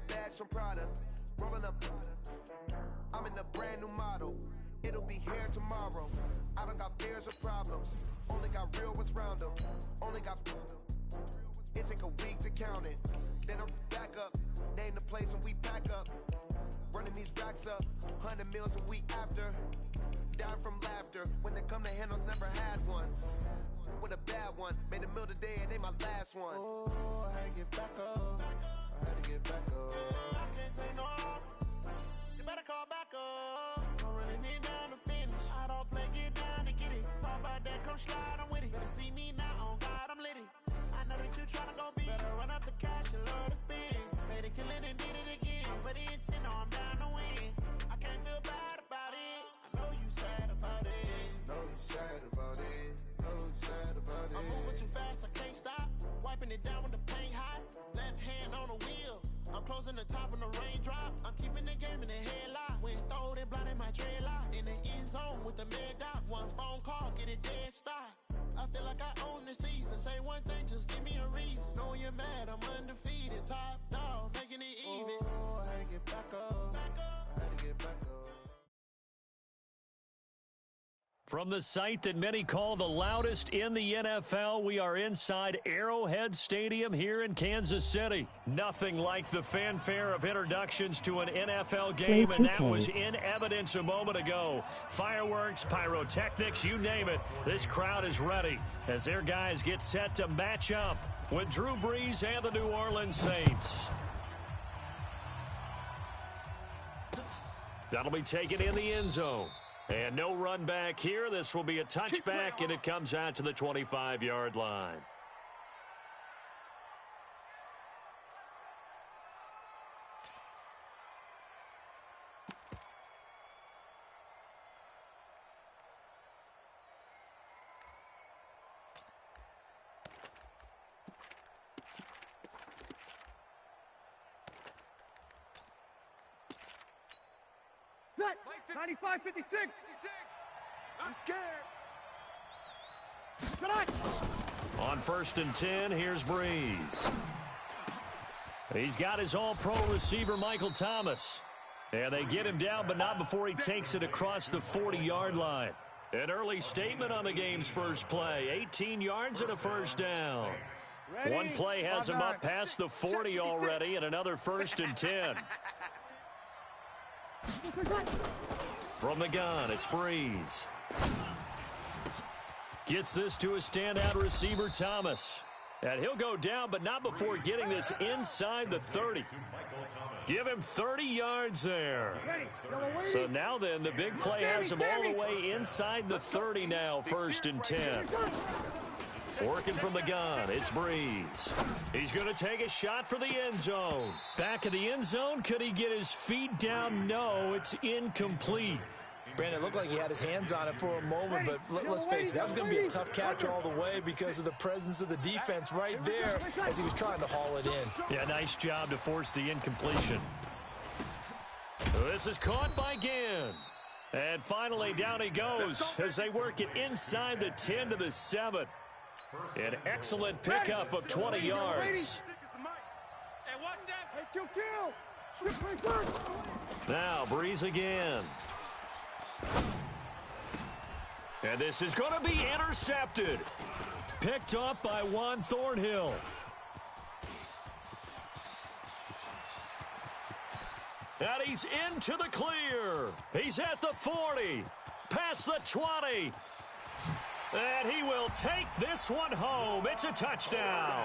bags from Prada. Rolling up, I'm in a brand new model. It'll be here tomorrow. I don't got fears or problems. Only got real ones round them. Only got. It take a week to count it. Then I'm back up. Name the place and we pack up. Running these racks up. 100 meals a week after. Down from laughter. When they come to handles, never had one. With a bad one. Made a meal today and ain't my last one. Oh, I had to get back up. I had to get back up. I can't take no off. You better call back up. I'm running it down to finish. I don't play, get down to get it. Talk about that, come slide, I'm with it. Better see me now, on God, I'm litty. I know that you tryna go big. Better run up the cash, you love to spend. Made it, kill it, and did it again. But the intent, no, I'm down to win. I can't feel bad about it. I know you sad about it. Know you sad about it. Know you sad about it. I'm moving too fast, I can't stop. Wiping it down with the paint hot. Left hand on the wheel. I'm closing the top when the raindrop. I'm keeping the game in the headlock. When throwed and blinded my dreadlock. In the end zone with the mad dot. One phone call, get it dead stop. I feel like I own the season. Say one thing, just give me a reason. Knowing you're mad, I'm undefeated. Top dog, making it even. Oh, I had to get back up. I had to get back up. From the site that many call the loudest in the NFL, we are inside Arrowhead Stadium here in Kansas City. Nothing like the fanfare of introductions to an NFL game, and that was in evidence a moment ago. Fireworks, pyrotechnics, you name it. This crowd is ready as their guys get set to match up with Drew Brees and the New Orleans Saints. That'll be taken in the end zone. And no run back here. This will be a touchback, and it comes out to the 25-yard line. Set. 95, 56. I'm scared. Tonight. On 1st and 10, here's Brees. He's got his all-pro receiver, Michael Thomas. And they get him down, but not before he takes it across the 40-yard line. An early statement on the game's first play. 18 yards and a first down. Ready? One play has him up past the 40 already, and another 1st and 10. From the gun, it's Brees. Gets this to a standout receiver, Thomas. And he'll go down, but not before getting this inside the 30. Give him 30 yards there. So now then, the big play has him all the way inside the 30 now, 1st and 10. Working from the gun, it's Brees. He's going to take a shot for the end zone. Back of the end zone, could he get his feet down? No, it's incomplete. Brandon, it looked like he had his hands on it for a moment, but let's face it, that was going to be a tough catch all the way because of the presence of the defense right there as he was trying to haul it in. Yeah, nice job to force the incompletion. This is caught by Ginn. And finally, down he goes as they work it inside the 10 to the 7. An excellent pickup of 20 yards. Now, Brees again. And this is going to be intercepted. Picked up by Juan Thornhill. And he's into the clear. He's at the 40. Past the 20. And he will take this one home. It's a touchdown.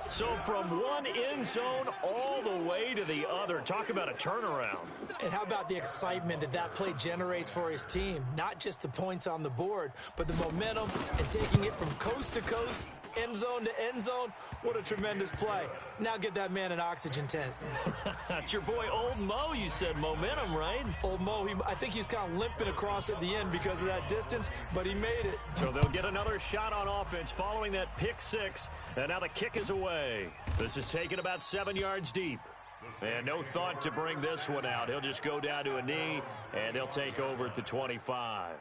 So from one end zone all the way to the other. Talk about a turnaround. And how about the excitement that play generates for his team? Not just the points on the board, but the momentum and taking it from coast to coast, end zone to end zone. What a tremendous play. Now get that man an oxygen tent. It's your boy Old Mo, you said. Momentum, right? Old Mo, I think he's kind of limping across at the end because of that distance, but he made it. So they'll get another shot on offense following that pick six, and now the kick is away. This is taken about 7 yards deep. And no thought to bring this one out. He'll just go down to a knee, and they'll take over at the 25.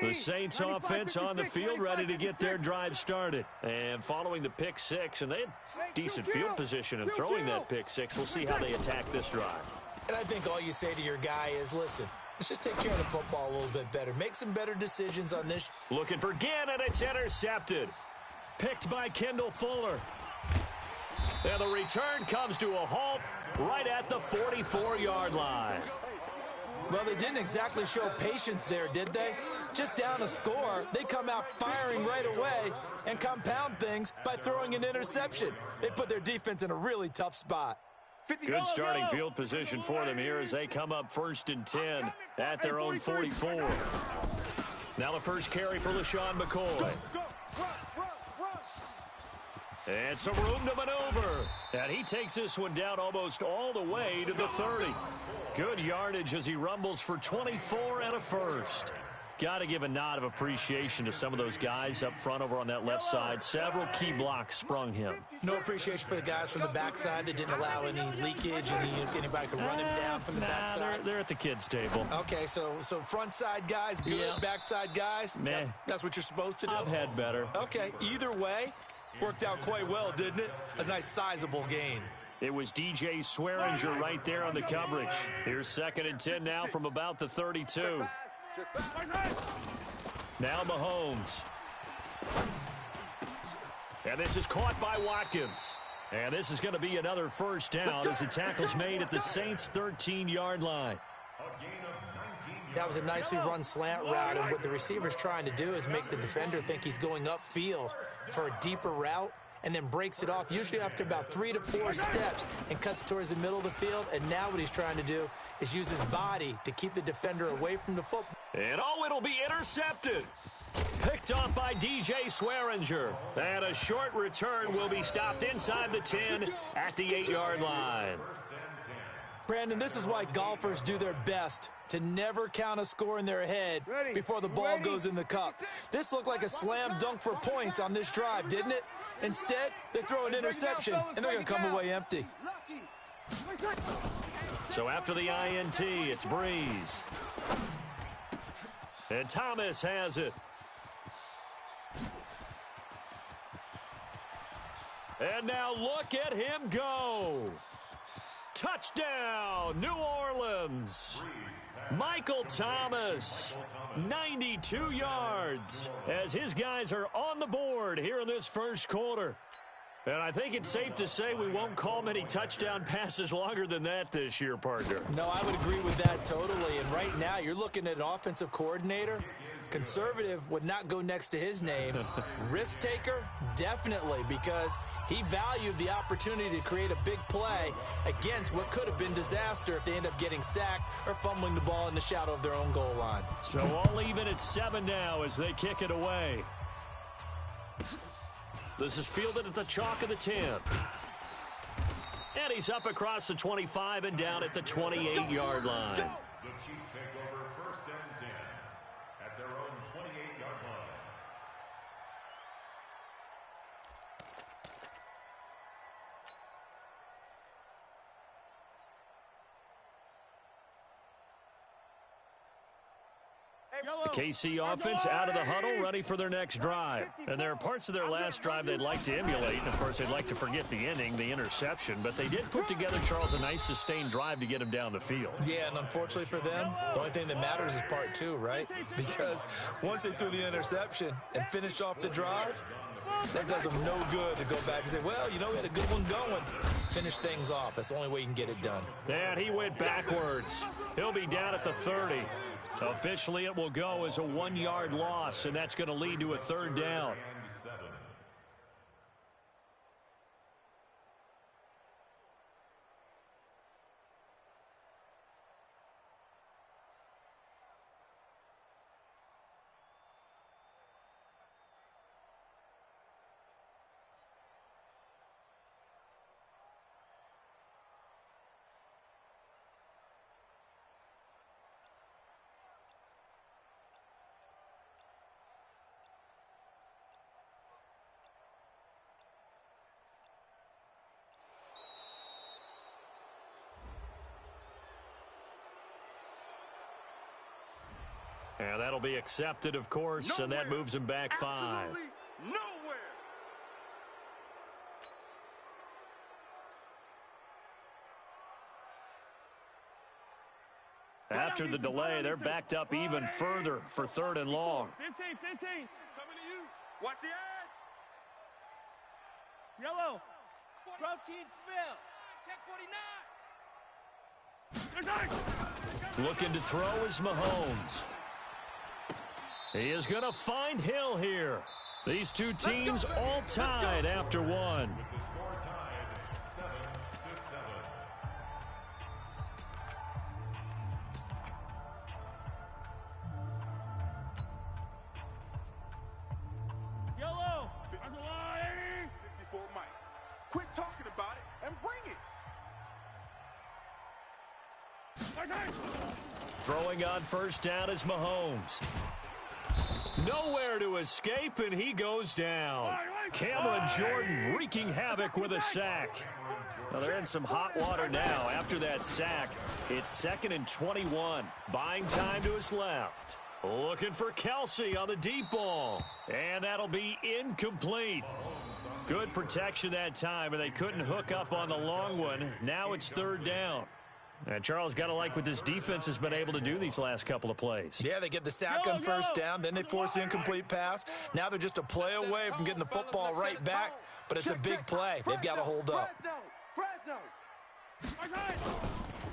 The Saints offense on the field, ready to get their drive started. And following the pick six, and they had decent field position in throwing that pick six. We'll see how they attack this drive. And I think all you say to your guy is, listen, let's just take care of the football a little bit better. Make some better decisions on this. Looking for Ginn, and it's intercepted. Picked by Kendall Fuller. And the return comes to a halt right at the 44-yard line. Well, they didn't exactly show patience there, did they? Just down a score, they come out firing right away and compound things by throwing an interception. They put their defense in a really tough spot. Good starting field position for them here as they come up 1st and 10 at their own 44. Now the first carry for LaShawn McCoy. And some room to maneuver. And he takes this one down almost all the way to the 30. Good yardage as he rumbles for 24 and a first. Got to give a nod of appreciation to some of those guys up front over on that left side. Several key blocks sprung him. No appreciation for the guys from the backside that didn't allow any leakage and anybody could run him down from the backside. They're at the kids' table. Okay, so front side guys good, Yeah. backside guys, Meh. that's what you're supposed to do? I've had better. Okay, either way, worked out quite well, didn't it? A nice sizable gain. It was DJ Swearinger right there on the coverage. Here's 2nd and 10 now from about the 32. Now Mahomes. And this is caught by Watkins. And this is going to be another first down as the tackle's made at the Saints' 13-yard line. That was a nicely run slant route, and what the receiver's trying to do is make the defender think he's going upfield for a deeper route, and then breaks it off, usually after about 3 to 4 steps, and cuts towards the middle of the field. And now what he's trying to do is use his body to keep the defender away from the football. And it'll be intercepted. Picked off by DJ Swearinger. And a short return will be stopped inside the 10 at the 8-yard line. Brandon, this is why golfers do their best to never count a score in their head before the ball goes in the cup. This looked like a slam dunk for points on this drive, didn't it? Instead, they throw an interception, and they're going to come away empty. So after the INT, it's Breeze. And Thomas has it. And now look at him go. Touchdown, New Orleans. Michael Thomas, 92 yards, as his guys are on the board here in this first quarter. And I think it's safe to say we won't call many touchdown passes longer than that this year, partner. No, I would agree with that totally. And right now, you're looking at an offensive coordinator. Conservative would not go next to his name. Risk taker, definitely, because he valued the opportunity to create a big play against what could have been disaster if they end up getting sacked or fumbling the ball in the shadow of their own goal line. So all even at 7 now as they kick it away. This is fielded at the chalk of the 10. And he's up across the 25 and down at the 28-yard line. The Chiefs take over 1st and 10 at their own 28-yard line. The KC offense out of the huddle, ready for their next drive. And there are parts of their last drive they'd like to emulate. And, of course, they'd like to forget the ending, the interception. But they did put together, Charles, a nice sustained drive to get him down the field. Yeah, and unfortunately for them, the only thing that matters is part 2, right? Because once they threw the interception and finished off the drive, that does them no good to go back and say, well, you know, we had a good one going. Finish things off. That's the only way you can get it done. And he went backwards. He'll be down at the 30. Officially, it will go as a 1-yard loss, and that's going to lead to a 3rd down. And that'll be accepted, of course, and that moves him back 5. Absolutely nowhere. After the delay, they're backed up even further for 3rd and long. 15. Coming to you. Watch the edge. Yellow. Protein spill. Check 49. Looking to throw is Mahomes. He is going to find Hill here. These two teams all tied after one. With the score tied 7-7. Yellow. That's a line. 54 Mike. Quit talking about it and bring it. Throwing on 1st down is Mahomes. Nowhere to escape, and he goes down. Cameron Jordan wreaking havoc with a sack. Well, they're in some hot water now. After that sack, it's 2nd and 21. Buying time to his left. Looking for Kelsey on the deep ball. And that'll be incomplete. Good protection that time, and they couldn't hook up on the long one. Now it's 3rd down. And Charles, got to like what this defense has been able to do these last couple of plays. Yeah, they get the sack on 1st down, then they force the incomplete pass. Now they're just a play away from getting the football right back, but it's a big play. They've got to hold up.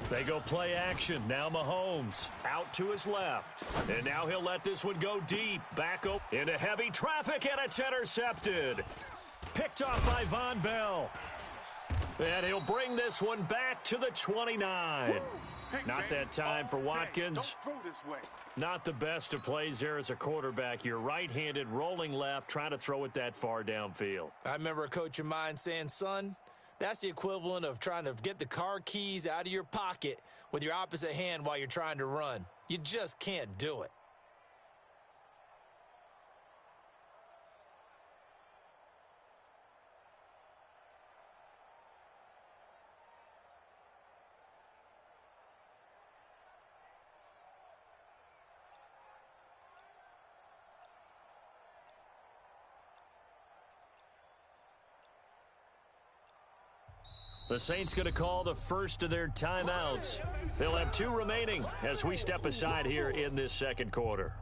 They go play action. Now Mahomes out to his left. And now he'll let this one go deep. Back up into heavy traffic, and it's intercepted. Picked off by Von Bell. And he'll bring this one back to the 29. Not that time for Watkins. Not the best of plays there as a quarterback. You're right-handed, rolling left, trying to throw it that far downfield. I remember a coach of mine saying, son, that's the equivalent of trying to get the car keys out of your pocket with your opposite hand while you're trying to run. You just can't do it. The Saints going to call the first of their timeouts. They'll have 2 remaining as we step aside here in this 2nd quarter.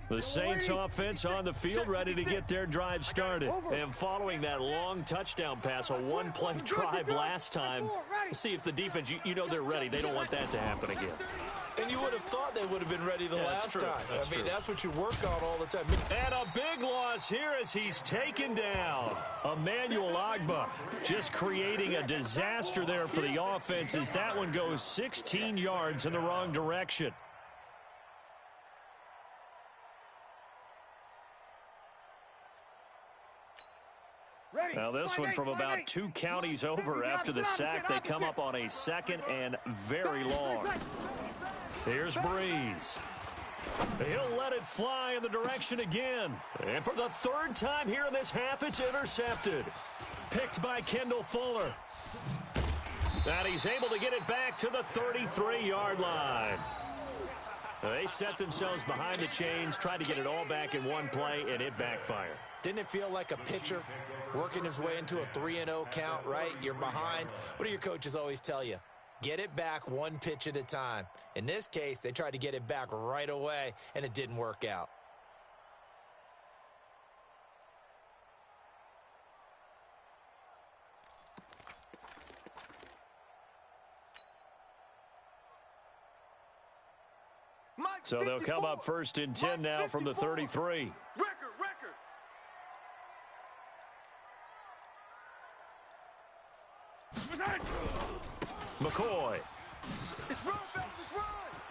The Saints offense on the field ready to get their drive started. And following that long touchdown pass, a one-play drive last time, see if the defense, you know they're ready. They don't want that to happen again. And you would have thought they would have been ready the last time. I mean, that's what you work on all the time. And a big loss here as he's taken down. Emmanuel Ogbah just creating a disaster there for the offense as that one goes 16 yards in the wrong direction. Now this one from about 2 counties over after the sack. They come up on a 2nd and very long. Here's Breeze. He'll let it fly in the direction again. And for the 3rd time here in this half, it's intercepted. Picked by Kendall Fuller. And he's able to get it back to the 33-yard line. They set themselves behind the chains, tried to get it all back in one play, and it backfired. Didn't it feel like a pitcher working his way into a 3-0 count, right? You're behind. What do your coaches always tell you? Get it back 1 pitch at a time. In this case, they tried to get it back right away, and it didn't work out. So they'll come up 1st and 10 now from the 33. Record. McCoy.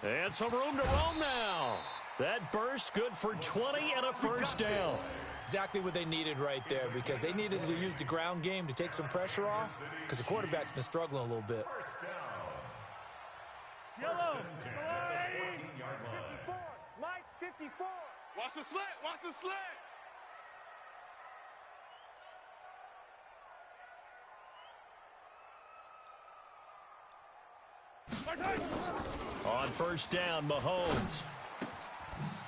And some room to roam now. That burst good for 20 and a 1st down. Exactly what they needed right there, because they needed to use the ground game to take some pressure off, because the quarterback's been struggling a little bit. Yellow. 54. Mike, 54. Watch the slant. Watch the slant. On first down, Mahomes.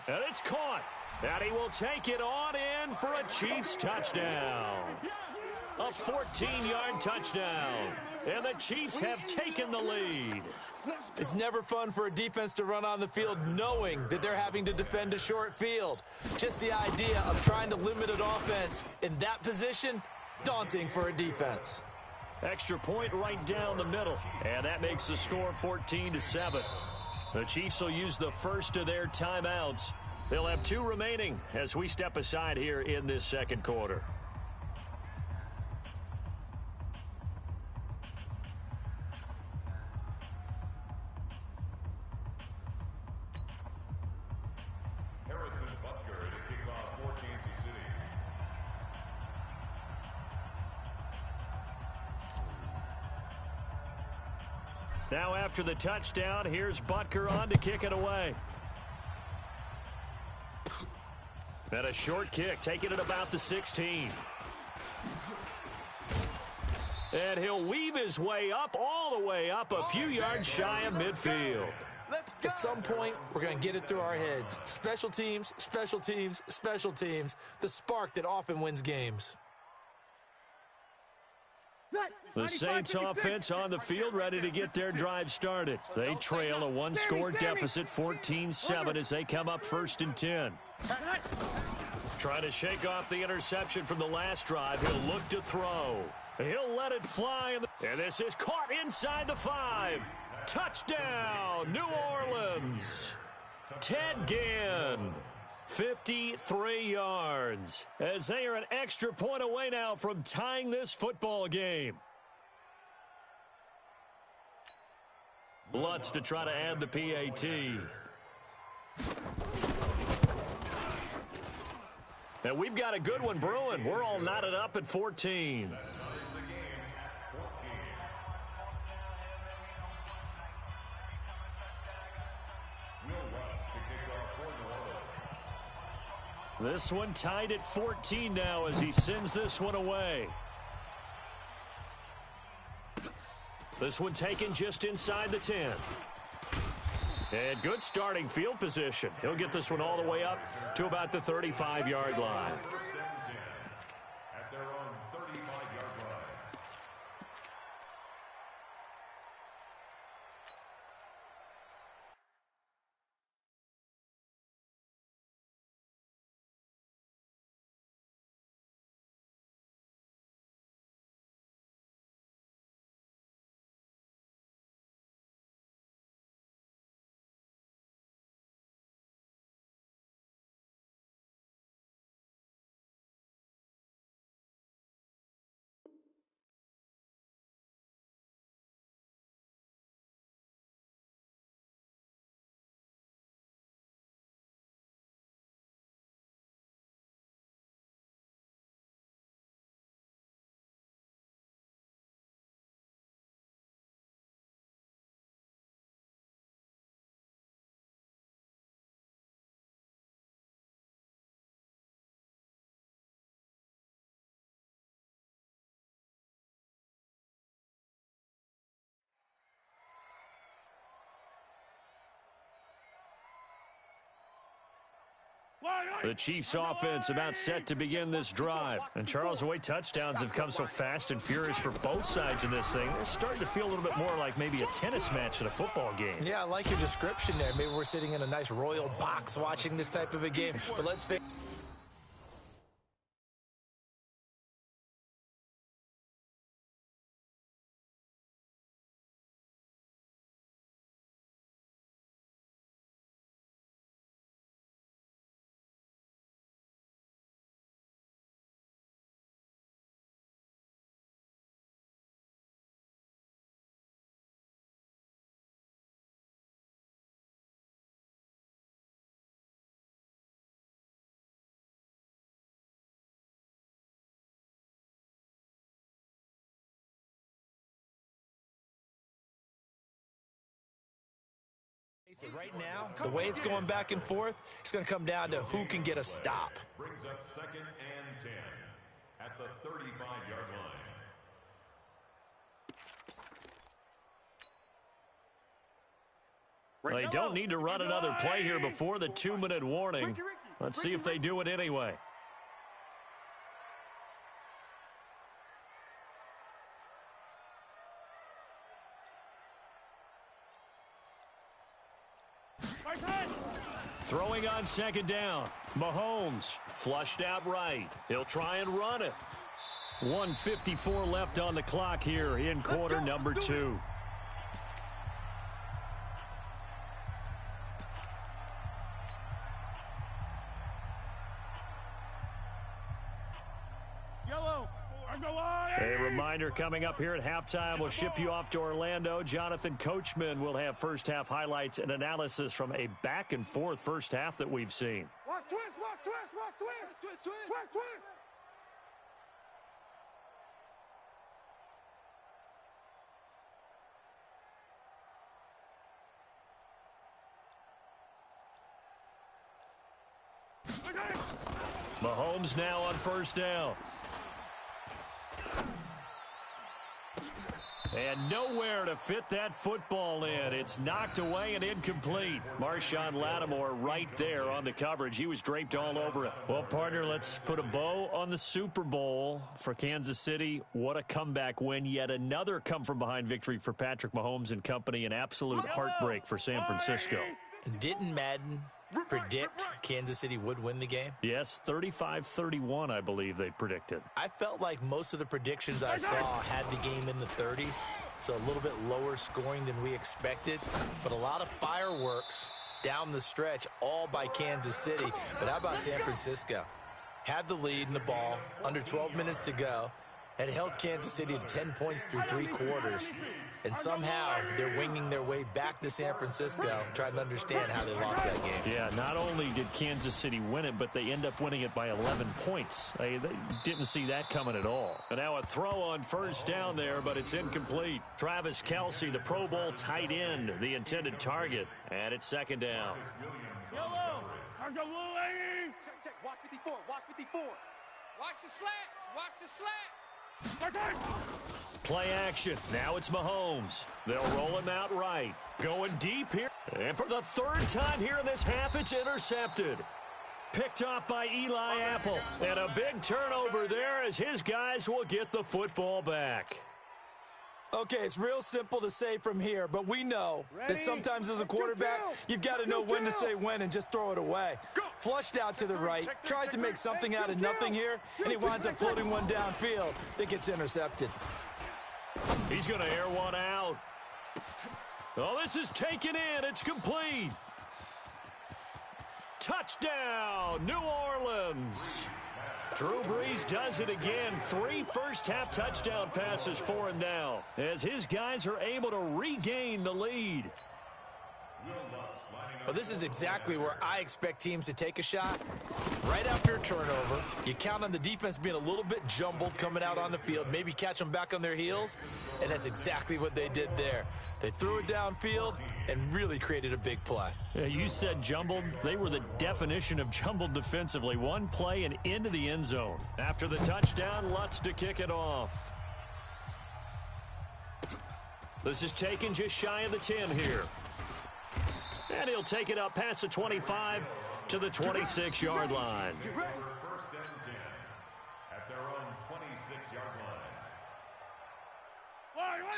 And it's caught. And he will take it on in for a Chiefs touchdown. A 14-yard touchdown. And the Chiefs have taken the lead. It's never fun for a defense to run on the field knowing that they're having to defend a short field. Just the idea of trying to limit an offense in that position, daunting for a defense. Extra point right down the middle. And that makes the score 14-7. The Chiefs will use the first of their timeouts. They'll have 2 remaining as we step aside here in this second quarter. Now after the touchdown, here's Butker on to kick it away. And a short kick, taking it about the 16. And he'll weave his way up, all the way up, a few yards shy of midfield. At some point, we're going to get it through our heads. Special teams, special teams, special teams. The spark that often wins games. The Saints offense on the field ready to get their drive started. They trail a one-score deficit, 14-7, as they come up 1st and 10. Trying to shake off the interception from the last drive. He'll look to throw. He'll let it fly. And this is caught inside the 5. Touchdown, New Orleans. Ted Ginn. 53 yards, as they are an extra point away now from tying this football game. Lutz to try to add the PAT. And we've got a good one brewing. We're all knotted up at 14. This one tied at 14 now as he sends this one away. This one taken just inside the 10. And good starting field position. He'll get this one all the way up to about the 35-yard line. At their own 35-yard line. The Chiefs offense about set to begin this drive. And Charles, the way touchdowns have come so fast and furious for both sides in this thing, it's starting to feel a little bit more like maybe a tennis match at a football game. Yeah, I like your description there. Maybe we're sitting in a nice royal box watching this type of a game. But let's face face it, right now, the way it's going back and forth, it's going to come down to who can get a stop. Brings up 2nd and 10 at the 35-yard line. They don't need to run another play here before the 2-minute warning. Let's see if they do it anyway. Throwing on 2nd down. Mahomes flushed out right. He'll try and run it. 1:54 left on the clock here in quarter number 2. A reminder coming up here at halftime, we'll ship you off to Orlando. Jonathan Coachman will have first-half highlights and analysis from a back-and-forth first half that we've seen. Watch twist, watch twist, watch twist. Twist, twist. Twist, twist. Mahomes now on first down. And nowhere to fit that football in. It's knocked away and incomplete. Marshawn Lattimore right there on the coverage. He was draped all over it. Well, partner, let's put a bow on the Super Bowl for Kansas City. What a comeback win. Yet another come-from-behind victory for Patrick Mahomes and company. An absolute heartbreak for San Francisco. And didn't Madden predict Kansas City would win the game? Yes, 35-31, I believe they predicted. I felt like most of the predictions I saw had the game in the 30s, so a little bit lower scoring than we expected, but a lot of fireworks down the stretch, all by Kansas City. But how about San Francisco? Had the lead in the ball, under 12 minutes to go, had held Kansas City to 10 points through 3 quarters. And somehow they're winging their way back to San Francisco, trying to understand how they lost that game. Yeah, not only did Kansas City win it, but they end up winning it by 11 points. They didn't see that coming at all. And now a throw on first down there, but it's incomplete. Travis Kelce, the Pro Bowl tight end, the intended target. And it's 2nd down. Yellow. How's the blue lady? Check. Watch 54. Watch 54. Watch the slats. Watch the slats. Play action. Now it's Mahomes. They'll roll him out right. Going deep here. And for the 3rd time here in this half, it's intercepted. Picked off by Eli Apple. And a big turnover there as his guys will get the football back. Okay, it's real simple to say from here, but we know that sometimes as a quarterback, you've got to know when to say when and just throw it away. Flushed out to the right, tries to make something out of nothing here, and he winds up floating one downfield that gets intercepted. He's going to air one out. Oh, this is taken in. It's complete. Touchdown, New Orleans. Drew Brees does it again. 3 first-half touchdown passes for him now as his guys are able to regain the lead. Well, this is exactly where I expect teams to take a shot. Right after a turnover, you count on the defense being a little bit jumbled coming out on the field, maybe catch them back on their heels, and that's exactly what they did there. They threw it downfield and really created a big play. Yeah, you said jumbled. They were the definition of jumbled defensively. One play and into the end zone. After the touchdown, Lutz to kick it off. This is taken just shy of the 10 here. And he'll take it up past the 25 to the 26-yard line. First and 10 at their own 26-yard line.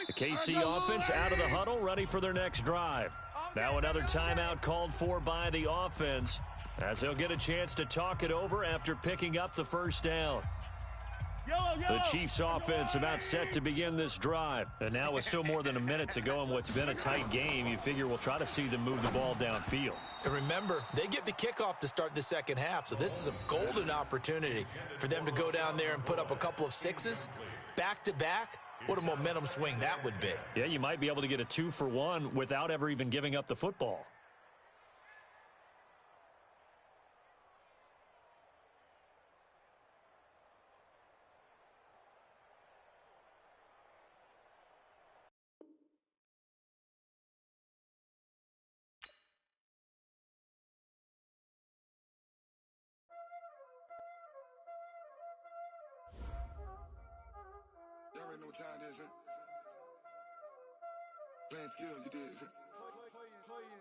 The KC offense out of the huddle, ready for their next drive. Now another timeout called for by the offense as they'll get a chance to talk it over after picking up the first down. The Chiefs offense about set to begin this drive. And now with still more than a minute to go in what's been a tight game, you figure we'll try to see them move the ball downfield. And remember, they get the kickoff to start the second half, so this is a golden opportunity for them to go down there and put up a couple of sixes back-to-back. What a momentum swing that would be. Yeah, you might be able to get a 2-for-1 without ever even giving up the football. what time it is, huh? Playing skills, you did, huh? Playing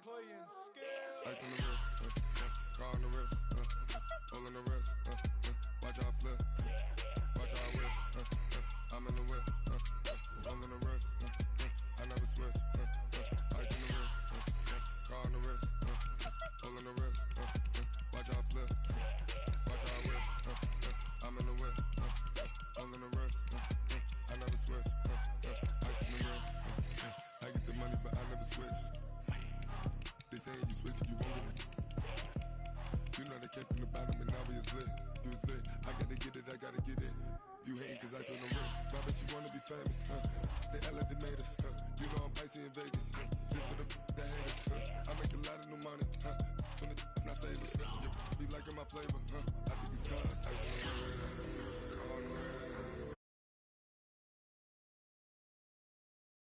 skills. Ice on the wrist, car on the wrist, hole in the wrist, watch how I flip, watch how I whip, I'm in the whip, hole in the wrist, I never switch, ice on the wrist, car on the wrist, hole in the wrist, watch how I flip, watch how I whip, I'm in the whip, hole in the wrist, I never switch, ice on the wrist, I get the money but I never switch. They saying you switch, you won't get it. You know they came from the bottom and now we is lit. You was lit, I gotta get it, I gotta get it. You hating cause I on the wrist. My bitch, you wanna be famous, They act like they made us, You know I'm icy in Vegas, This for the that haters, I make a lot of new money, When it's not savers, You be liking my flavor, I think it's cause ice on the wrist.